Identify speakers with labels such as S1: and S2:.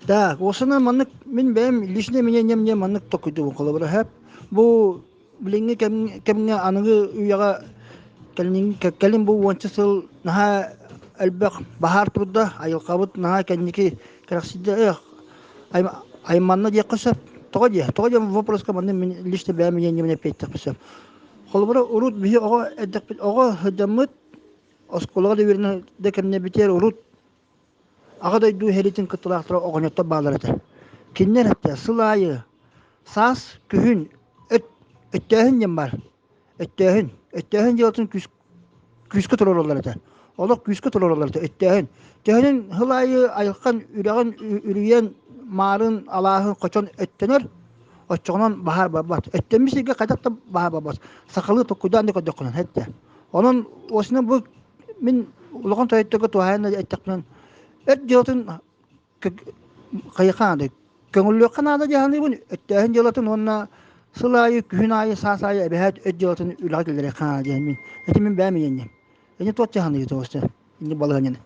S1: Так, осына маннык мен бәм лишне мне маннык токуйду бу колобра хәп. Бу билеңге кемне аныгы уяга кәлин бу вончысыл наха әлбәк бахар турда айылкабыт наха кәнники красиде ай айманны дия кысып тога вопроска манны мен лишне бәм мне петтик кысып. Колобра урут бии ого эдек ого хыдамыт осколга да верне де кемне битер урут агадай ду хелитин кытылактыра огоньотто бааларыты. Киннер этте сылайы сас күһүн өттөһүн дем бар. Өттөһүн диотун күскө тураларларыты. Олок күскө тураларларыты өттөһүн. Төһүнүн хылайы айылкан үрөгөн үрүйен марын алаахын кочон өттөнөр. Оччогонон бахар бабат. Өттөмүсүгө кадакта бахар бабат. Сакалы токудан да кодоккон хетте. Онун осуна бу мен улган тойттого туайна эттекмен эт диотун кайыканды көңүллү канада жаһаны бу өттөһүн диотун онна сылайы күн айы сасайы эбэт өт диотун үлага келер канада мен. Эти мен бәмиенне. Эне тот жаһаны ютуста. Инде балыгын.